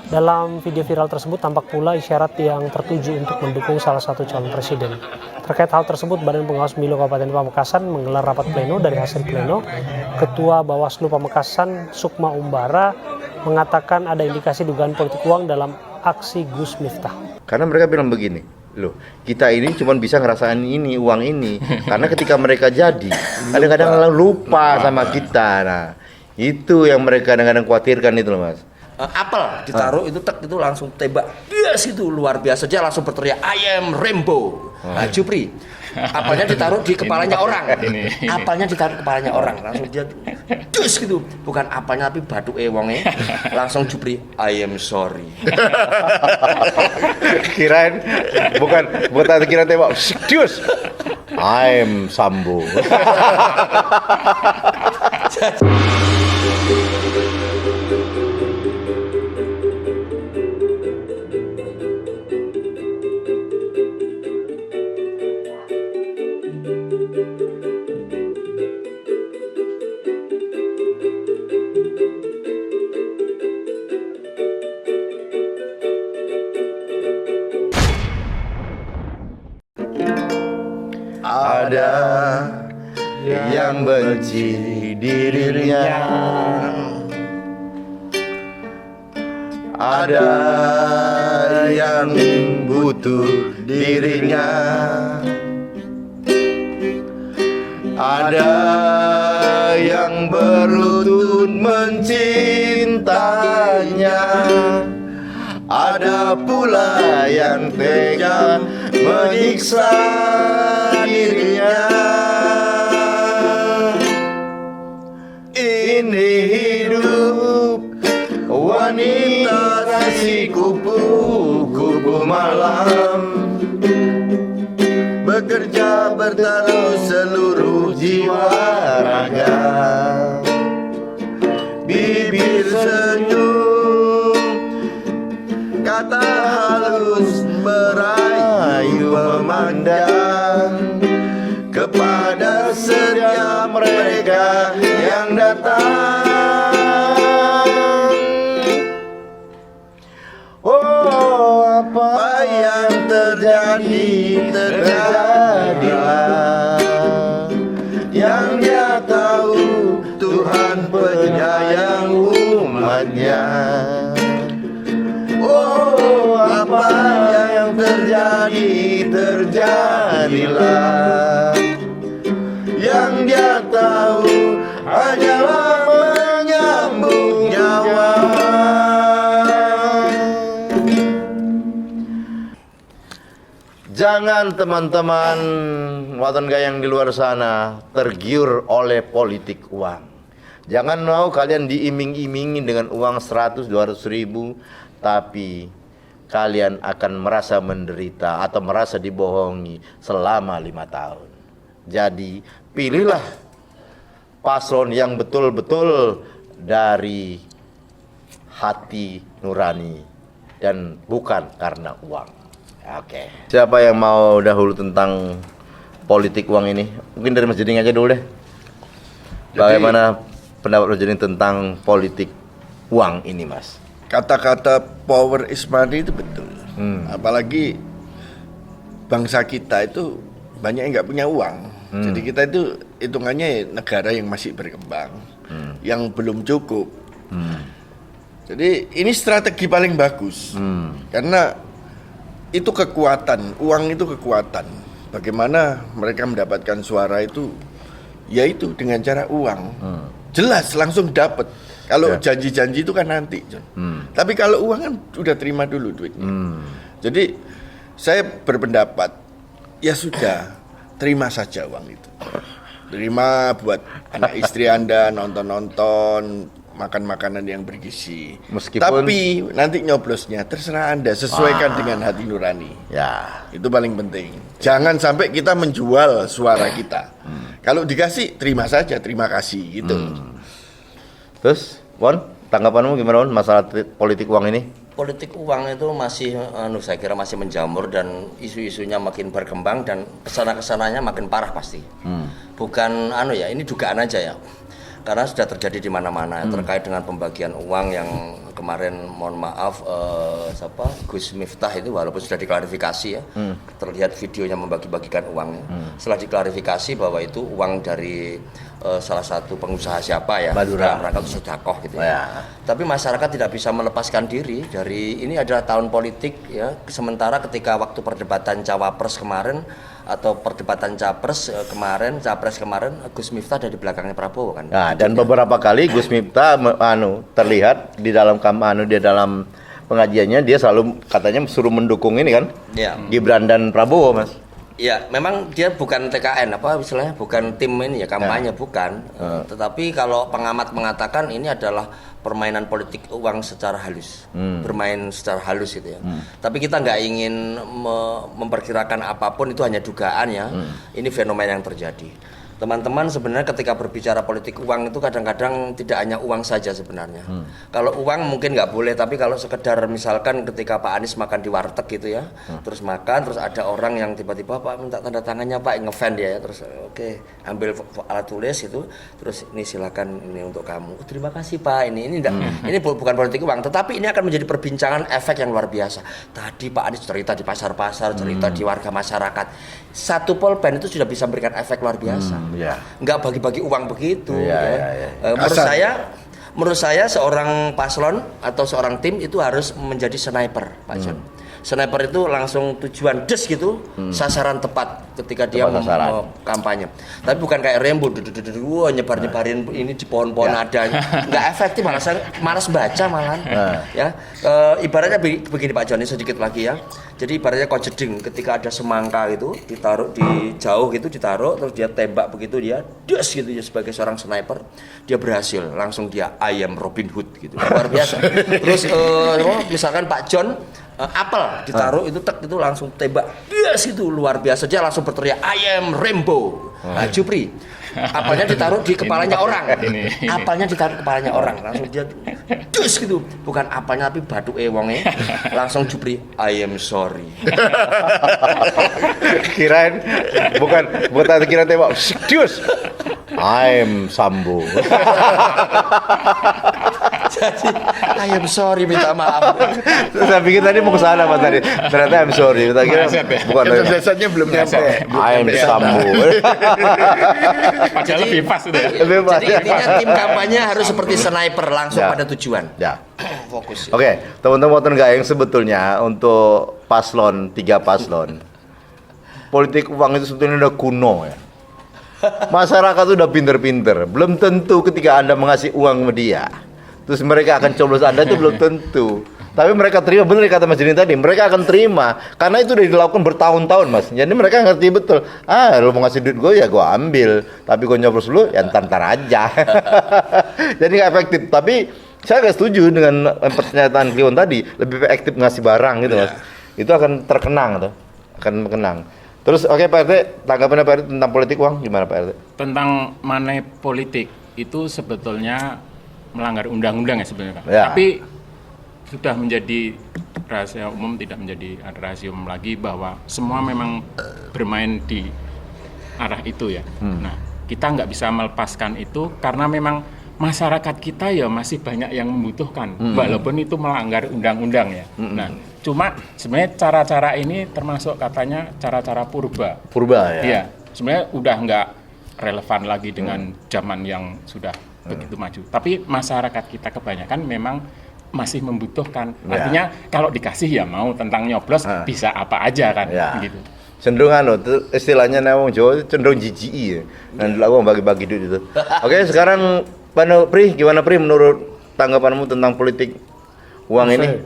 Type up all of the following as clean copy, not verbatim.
Dalam video viral tersebut tampak pula isyarat yang tertuju untuk mendukung salah satu calon presiden. Terkait hal tersebut, Badan Pengawas Pemilu Kabupaten Pamekasan menggelar rapat pleno. Dari hasil pleno, Ketua Bawaslu Pamekasan Sukma Umbara mengatakan ada indikasi dugaan politik uang dalam aksi Gus Miftah. Karena mereka bilang begini, loh kita ini cuma bisa ngerasain ini, uang ini. Karena ketika mereka jadi, kadang-kadang lupa sama kita. Nah, itu yang mereka kadang-kadang khawatirkan itu loh Mas. Apel ditaruh itu tek itu langsung tembak, yes itu luar biasa, dia langsung berteriak I am Rainbow. Nah, Jupri apelnya ditaruh di kepalanya orang, apelnya ditaruh di kepalanya orang, langsung dia dus gitu, bukan apelnya tapi batu wonge, langsung Jupri I am sorry. Kirain bukan kira tembak, dus I am Sambo. Ada yang benci dirinya, ada yang butuh dirinya, ada yang berlutut mencintanya, ada pula yang tega menyiksa dirinya. Ini hidup wanita si kupu-kupu malam, bekerja bertaruh seluruh jiwa raga, bibir senyum, kata halus merayu memandang kepada setiap mereka yang datang. Oh, apa yang terjadi, terjadilah. Yang dia tahu Tuhan penyayang umatnya. Oh, apa yang terjadi, terjadilah. Yang dia tahu hanyalah menyambung nyawa. Jangan teman-teman waton gayang di luar sana tergiur oleh politik uang. Jangan mau kalian diiming-imingi dengan uang 100-200 ribu, tapi kalian akan merasa menderita atau merasa dibohongi selama 5 tahun. Jadi pilihlah paslon yang betul-betul dari hati nurani dan bukan karena uang. Oke. Siapa yang mau dahulu tentang politik uang ini? Mungkin dari Mas Jeding aja dulu deh. Bagaimana pendapat Mas Jeding tentang politik uang ini, Mas? Kata-kata power is money itu betul. Apalagi bangsa kita itu banyak yang nggak punya uang. Jadi kita itu hitungannya negara yang masih berkembang, yang belum cukup. Jadi ini strategi paling bagus, karena itu kekuatan, uang itu kekuatan. Bagaimana mereka mendapatkan suara itu, yaitu dengan cara uang. Jelas langsung dapat. Kalau janji-janji itu kan nanti, John. Tapi kalau uang kan udah terima dulu duitnya. Jadi saya berpendapat, ya sudah, terima saja uang itu. Terima buat anak istri Anda nonton-nonton, makan makanan yang bergizi. Meskipun tapi nanti nyoblosnya terserah Anda, sesuaikan dengan hati nurani. Ya, itu paling penting. Jangan sampai kita menjual suara kita. Kalau dikasih terima saja, terima kasih gitu. Terus, Won, tanggapanmu gimana Won masalah politik uang ini? Politik uang itu masih saya kira masih menjamur dan isu-isunya makin berkembang dan kesana-kesananya makin parah pasti. Bukan ini dugaan aja ya. Karena sudah terjadi di mana-mana terkait dengan pembagian uang yang kemarin mohon maaf siapa Gus Miftah itu walaupun sudah diklarifikasi ya, terlihat videonya membagi-bagikan uangnya. Setelah diklarifikasi bahwa itu uang dari salah satu pengusaha siapa ya, Madura, dalam rangka sedekah gitu ya. Tapi masyarakat tidak bisa melepaskan diri dari ini adalah tahun politik ya. Sementara ketika waktu perdebatan cawapres kemarin atau perdebatan capres kemarin Gus Miftah ada di belakangnya Prabowo kan. Nah, dan beberapa kali Gus Miftah terlihat di dalam di dalam pengajiannya dia selalu katanya suruh mendukung ini kan. Ya. Gibran dan Prabowo, Mas. Ya, memang dia bukan TKN apa istilahnya, bukan tim ini ya kampanye bukan. Tetapi kalau pengamat mengatakan ini adalah permainan politik uang secara halus, bermain secara halus gitu ya. Tapi kita nggak ingin memperkirakan apapun, itu hanya dugaan ya. Ini fenomena yang terjadi. Teman-teman sebenarnya ketika berbicara politik uang itu kadang-kadang tidak hanya uang saja sebenarnya. Kalau uang mungkin nggak boleh, tapi kalau sekedar misalkan ketika Pak Anies makan di warteg gitu ya, terus makan, terus ada orang yang tiba-tiba Pak minta tanda tangannya Pak, ngefan dia ya, terus oke, ambil alat tulis itu, terus ini silakan ini untuk kamu. Terima kasih Pak, ini ini bukan politik uang, tetapi ini akan menjadi perbincangan efek yang luar biasa. Tadi Pak Anies cerita di pasar-pasar, cerita di warga masyarakat, satu pulpen itu sudah bisa memberikan efek luar biasa. Nggak bagi-bagi uang begitu. Menurut saya seorang paslon atau seorang tim itu harus menjadi sniper, Pak John. Sniper itu langsung tujuan des gitu, sasaran tepat ketika dia mau kampanye. Tapi bukan kayak Rembo, nyebar-nyebarin ini di pohon-pohon ada, nggak efektif, malas baca malahan. Ya, ibaratnya begini Pak John, ini sedikit lagi ya. Jadi ibaratnya jeding ketika ada semangka itu ditaruh di jauh gitu, ditaruh terus dia tembak begitu, dia des gitu ya, sebagai seorang sniper dia berhasil, langsung dia ayam Robin Hood gitu, luar biasa. Terus misalkan Pak John apel ditaruh itu itu langsung tembak yes itu luar biasa, dia langsung berteriak I am Rambo. Jupri apelnya ditaruh di kepalanya orang, apelnya ditaruh kepalanya orang, langsung dia dus gitu, bukan apelnya tapi batu wonge, langsung Jupri I am sorry. Kirain bukan kira tembak dus I am Sambo. Jadi I am sorry, minta maaf. Saya pikir tadi mau ke sana Pak tadi. Ternyata I'm sorry. Kita kira bukan Kecerdasannya belum nyampe. I'm Sambo. Padahal lebih pas itu ya. Jadi intinya tim kampanye harus seperti sniper, langsung pada tujuan. Ya. Fokus. Oke, teman-teman yang sebetulnya untuk tiga paslon, politik uang itu sebetulnya udah kuno ya. Masyarakat udah pinter-pinter. Belum tentu ketika Anda mengasih uang ke dia, terus mereka akan coblos Anda, itu belum tentu. Tapi mereka terima, benar kata Mas Jeni tadi, mereka akan terima karena itu udah dilakukan bertahun-tahun Mas. Jadi mereka ngerti betul. Lu mau ngasih duit gue ya gue ambil, tapi gue nyoblos lu ya ntar aja. Jadi nggak efektif. Tapi saya nggak setuju dengan pernyataan Kliwon tadi, lebih efektif ngasih barang gitu Mas. Itu akan terkenang tuh, akan mengenang. Terus oke Pak RT, tanggapannya Pak RT tentang politik uang gimana Pak RT? Tentang money politik itu sebetulnya melanggar undang-undang ya sebenarnya. Ya. Tapi sudah menjadi rahasia umum, tidak menjadi rahasia umum lagi bahwa semua memang bermain di arah itu ya. Nah, kita nggak bisa melepaskan itu karena memang masyarakat kita ya masih banyak yang membutuhkan, walaupun itu melanggar undang-undang ya. Nah, cuma sebenarnya cara-cara ini termasuk katanya cara-cara purba. Purba ya? Iya, sebenarnya udah nggak relevan lagi dengan zaman yang sudah begitu maju. Tapi masyarakat kita kebanyakan memang masih membutuhkan. Artinya kalau dikasih ya mau, tentang nyoblos bisa apa aja kan, gitu. Cenderung istilahnya nawang Jawa cenderung jijiki ya. Dan dilakukan bagi-bagi duit itu. Oke, sekarang Pri, gimana Pri menurut tanggapanmu tentang politik uang ini?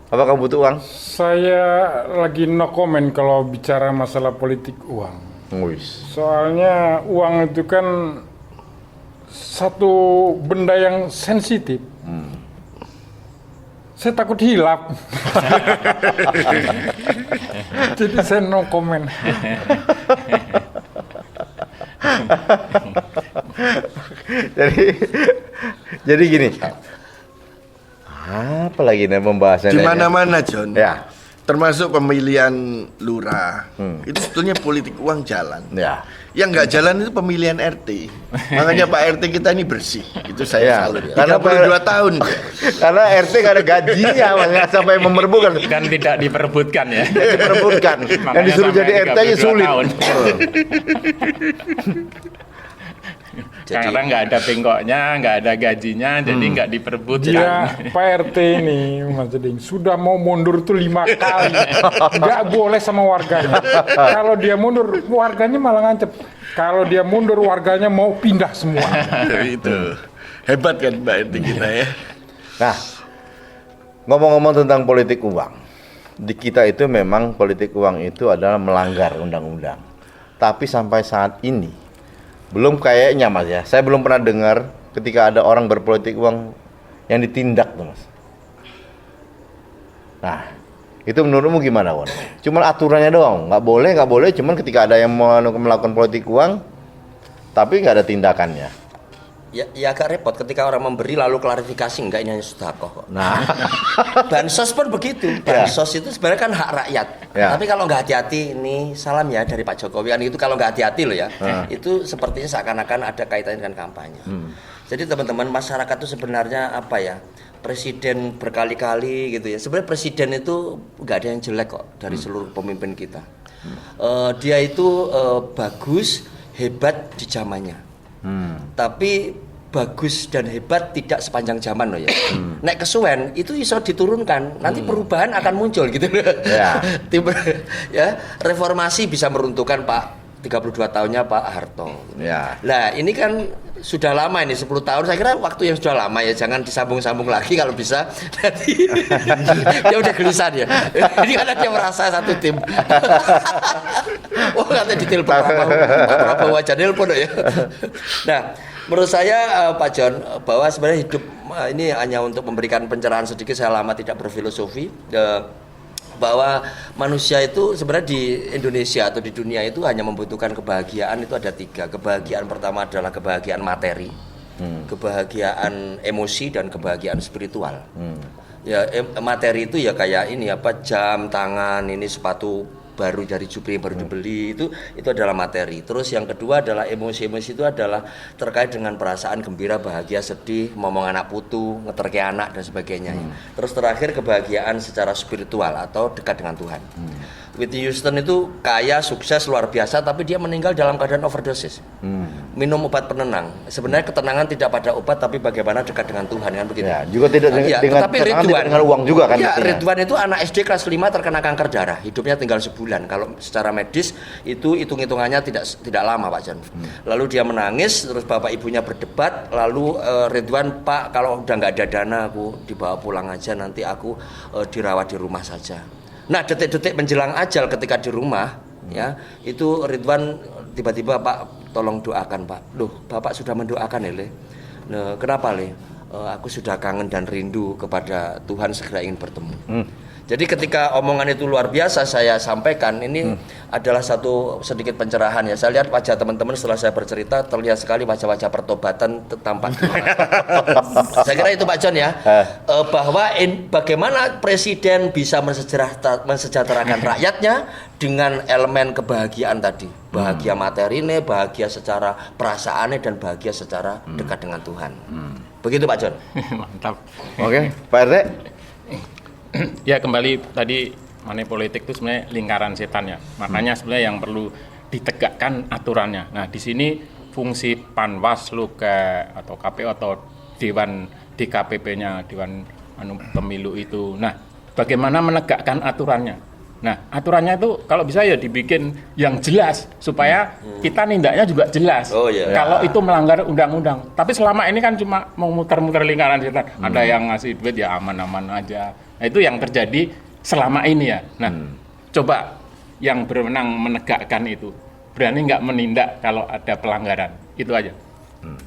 Apakah butuh uang? Saya lagi no comment kalau bicara masalah politik uang. Soalnya uang itu kan satu benda yang sensitif. Saya takut hilap. Jadi saya no comment. jadi gini. Apa lagi nih pembahasannya? Di mana-mana John. Ya. termasuk pemilihan lurah, itu sebetulnya politik uang jalan. Ya. Yang nggak jalan itu pemilihan RT. Makanya Pak RT kita ini bersih. Itu saya salut. Karena 32 tahun. Karena RT nggak ada gajinya, makanya sampai memerebutkan. Kan tidak diperebutkan ya. Diperebutkan. Yang Makanya disuruh sampai jadi RT aja 32 sulit. tahun. Karena nggak ada bengkoknya, nggak ada gajinya, jadi nggak diperebutkan. Dia Pak RT ini Mas Jeding sudah mau mundur tuh 5 kali, nggak boleh sama warganya. Kalau dia mundur, warganya malah ngancep. Kalau dia mundur, warganya mau pindah semua. Itu hebat kan Pak RT kita ya. Nah, ngomong-ngomong tentang politik uang, di kita itu memang politik uang itu adalah melanggar undang-undang. Tapi sampai saat ini belum kayaknya Mas ya, saya belum pernah dengar ketika ada orang berpolitik uang yang ditindak tuh Mas. Nah, itu menurutmu gimana Wan? Cuman aturannya doang, nggak boleh, cuman ketika ada yang mau melakukan politik uang, tapi nggak ada tindakannya. Ya agak repot ketika orang memberi lalu klarifikasi enggak ini hanya sedekah kok. Nah, Bansos pun begitu. Bansos itu sebenarnya kan hak rakyat. Ya. Tapi kalau nggak hati-hati, ini salam ya dari Pak Jokowi kan itu kalau nggak hati-hati loh ya. Itu sepertinya seakan-akan ada kaitannya dengan kampanye. Jadi teman-teman masyarakat itu sebenarnya apa ya? Presiden berkali-kali gitu ya. Sebenarnya presiden itu nggak ada yang jelek kok dari seluruh pemimpin kita. Dia itu bagus, hebat di zamannya. Tapi bagus dan hebat tidak sepanjang zaman loh ya. Nek kesuwen itu iso diturunkan, nanti perubahan akan muncul gitu loh. Ya. Ya, reformasi bisa meruntuhkan Pak 32 tahunnya Pak Harto. ya. Nah, ini kan sudah lama ini 10 tahun. Saya kira waktu yang sudah lama ya, jangan disambung-sambung lagi kalau bisa. Nanti dia udah gelisah ya. Ini karena dia merasa satu tim. Oh, katanya ditelepon Pak Prabowo aja nelpon ya. Nah, menurut saya Pak John bahwa sebenarnya hidup ini hanya untuk memberikan pencerahan sedikit. Saya lama tidak berfilosofi. Bahwa manusia itu sebenarnya di Indonesia atau di dunia itu hanya membutuhkan kebahagiaan itu ada 3. Kebahagiaan pertama adalah kebahagiaan materi, kebahagiaan emosi dan kebahagiaan spiritual. Ya materi itu ya kayak ini apa jam tangan, ini sepatu baru dari Jupri yang baru dibeli itu adalah materi. Terus yang kedua adalah emosi itu adalah terkait dengan perasaan gembira, bahagia, sedih, ngomong anak putu, ngeterke anak dan sebagainya. Terus terakhir kebahagiaan secara spiritual atau dekat dengan Tuhan. Whitney Houston itu kaya, sukses, luar biasa, tapi dia meninggal dalam keadaan overdosis. Minum obat penenang. Sebenarnya ketenangan tidak pada obat, tapi bagaimana dekat dengan Tuhan kan begitu. Ya, juga tidak dengan Ridwan, dengan uang juga kan. Ya, Ridwan itu anak SD kelas 5 terkena kanker darah, hidupnya tinggal sebulan. Kalau secara medis itu hitung-hitungannya tidak lama Pak Jan. Lalu dia menangis, terus bapak ibunya berdebat, lalu Ridwan, Pak kalau udah nggak ada dana aku dibawa pulang aja, nanti aku dirawat di rumah saja. Nah, detik-detik menjelang ajal ketika di rumah, ya itu Ridwan tiba-tiba Pak tolong doakan Pak. Loh, Bapak sudah mendoakan ya Le? Nah, kenapa Le? Aku sudah kangen dan rindu kepada Tuhan, segera ingin bertemu. Jadi ketika omongan itu luar biasa saya sampaikan, ini adalah satu sedikit pencerahan ya. Saya lihat wajah teman-teman setelah saya bercerita, terlihat sekali wajah-wajah pertobatan tampak. Saya kira itu Pak John ya, bahwa bagaimana presiden bisa mensejahterakan rakyatnya dengan elemen kebahagiaan tadi. Bahagia materinya, bahagia secara perasaannya, dan bahagia secara dekat dengan Tuhan. Begitu Pak John. Mantap. Oke, Pak RT. Ya kembali tadi money politik itu sebenarnya lingkaran setan ya. Makanya sebenarnya yang perlu ditegakkan aturannya. Nah di sini fungsi Panwaslu atau KPU atau Dewan DKPP-nya, Dewan Pemilu itu. Nah bagaimana menegakkan aturannya? Nah aturannya itu kalau bisa ya dibikin yang jelas supaya kita nindaknya juga jelas. Oh, iya. Kalau itu melanggar undang-undang. Tapi selama ini kan cuma mau muter-muter lingkaran setan. Ada yang ngasih duit ya aman-aman aja. Nah, itu yang terjadi selama ini ya. Nah, coba yang berwenang menegakkan itu berani nggak menindak kalau ada pelanggaran, itu aja.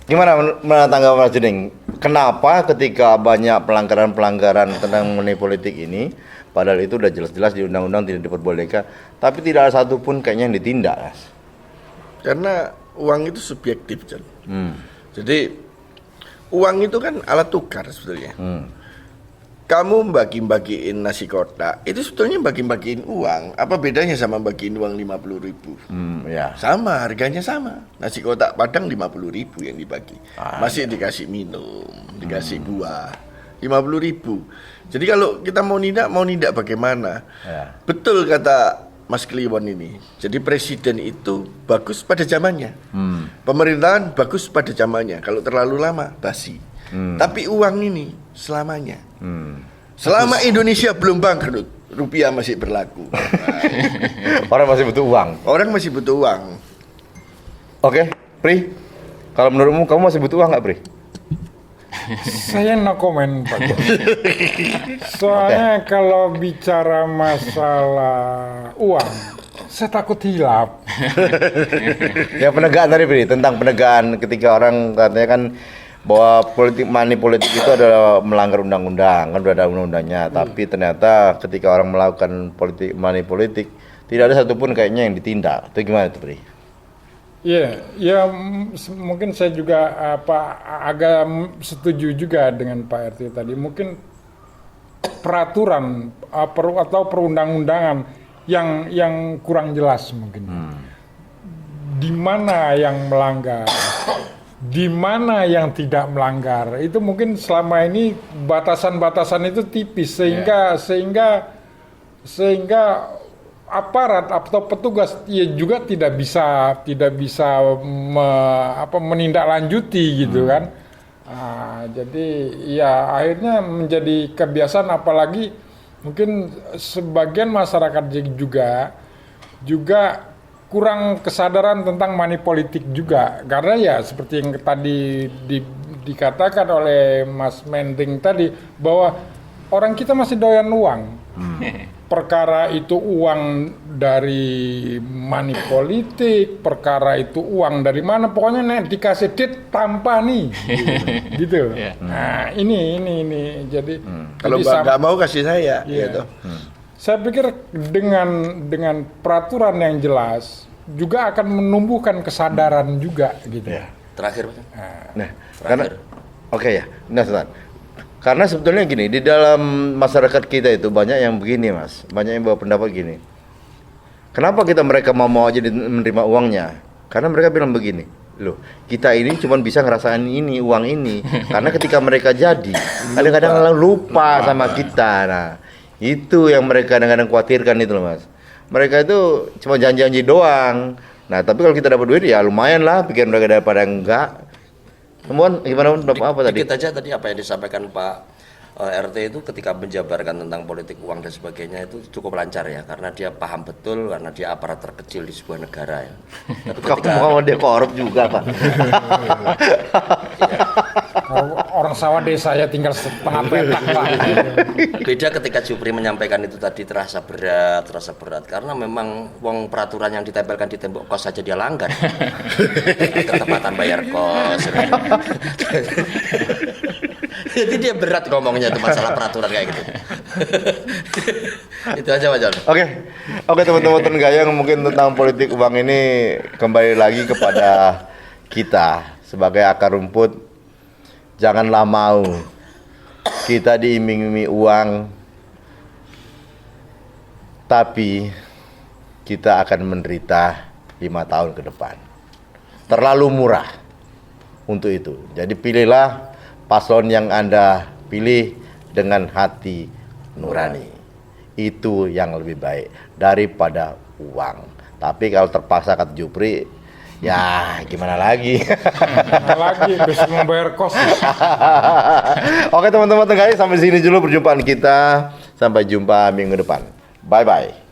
Gimana tanggapan Mas Jeding? Kenapa ketika banyak pelanggaran-pelanggaran tentang money politik ini, padahal itu udah jelas-jelas di undang-undang tidak diperbolehkan, tapi tidak ada satupun kayaknya yang ditindak, Mas? Karena uang itu subjektif, John. Jadi uang itu kan alat tukar sebetulnya. kamu bagi-bagiin nasi kotak, itu sebetulnya bagi-bagiin uang. Apa bedanya sama bagiin uang 50.000? Ya. Sama, harganya sama. Nasi kotak Padang 50.000 yang dibagi. Masih dikasih minum, dikasih buah. 50.000. Jadi kalau kita mau nindak bagaimana? Ya. Betul kata Mas Kliwon ini. Jadi presiden itu bagus pada zamannya. Pemerintahan bagus pada zamannya. Kalau terlalu lama, basi. Tapi uang ini selamanya. Selama Indonesia belum bangkrut, rupiah masih berlaku. Orang masih butuh uang. Orang masih butuh uang. Oke, Pri. Kalau menurutmu kamu masih butuh uang nggak, Pri? Saya no comment, Pak. Soalnya kalau bicara masalah uang, saya takut hilap. Ya penegakan tadi, Pri, tentang penegakan ketika orang katanya kan bahwa money politik itu adalah melanggar undang-undang, kan udah ada undang-undangnya. Tapi ternyata ketika orang melakukan money politik tidak ada satupun kayaknya yang ditindak. Itu gimana tuh, Pri? Ya mungkin saya juga agak setuju juga dengan Pak RT tadi. Mungkin peraturan atau perundang-undangan yang kurang jelas mungkin. Di mana yang melanggar, di mana yang tidak melanggar. Itu mungkin selama ini batasan-batasan itu tipis sehingga aparat atau petugas juga tidak bisa menindaklanjuti gitu kan. Jadi ya akhirnya menjadi kebiasaan, apalagi mungkin sebagian masyarakat juga kurang kesadaran tentang money politik juga, karena ya seperti yang tadi dikatakan oleh Mas Mending tadi bahwa orang kita masih doyan uang. Perkara itu uang dari money politik, perkara itu uang dari mana, pokoknya nek dikasih duit tanpa nih, gitu. Nah ini jadi Kalau jadi nggak mau kasih saya, gitu. Saya pikir dengan peraturan yang jelas juga akan menumbuhkan kesadaran juga gitu. Terakhir, Pak. Nah, karena oke ya. Nah, Ustaz. Karena sebetulnya gini, di dalam masyarakat kita itu banyak yang begini, Mas. Banyak yang bawa pendapat gini. Kenapa mereka mau aja menerima uangnya? Karena mereka bilang begini, loh, kita ini cuma bisa ngerasain ini, uang ini. Karena ketika mereka jadi, kadang-kadang lupa sama kita. Nah, itu yang mereka kadang-kadang khawatirkan itu loh, Mas. Mereka itu cuma janji-janji doang. Nah, tapi kalau kita dapat duit ya lumayan lah, pikir mereka daripada enggak. Temuan gimana apa tadi? Dikit aja tadi apa yang disampaikan Pak RT itu ketika menjabarkan tentang politik uang dan sebagainya itu cukup lancar ya, karena dia paham betul, karena dia aparat terkecil di sebuah negara ya. Tapi ketika Kamu dia korup juga, Pak. orang sawah desa ya tinggal setengah petak Pak. beda ketika Jupri menyampaikan itu tadi terasa berat karena memang wong peraturan yang ditempelkan di tembok kos saja dia langgar. Ketepatan bayar kos. Jadi dia berat ngomongnya tuh masalah peraturan kayak gitu. Itu aja Pak John. Oke teman-teman Gayang, mungkin tentang politik uang ini kembali lagi kepada kita sebagai akar rumput. Janganlah mau kita diiming-imingi uang, tapi kita akan menderita 5 tahun ke depan. Terlalu murah untuk itu. Jadi pilihlah paslon yang Anda pilih dengan hati nurani. Itu yang lebih baik daripada uang. Tapi kalau terpaksa kata Jupri, ya gimana lagi? Bisa membayar kos. Oke teman-teman, sampai sini dulu perjumpaan kita. Sampai jumpa minggu depan. Bye-bye.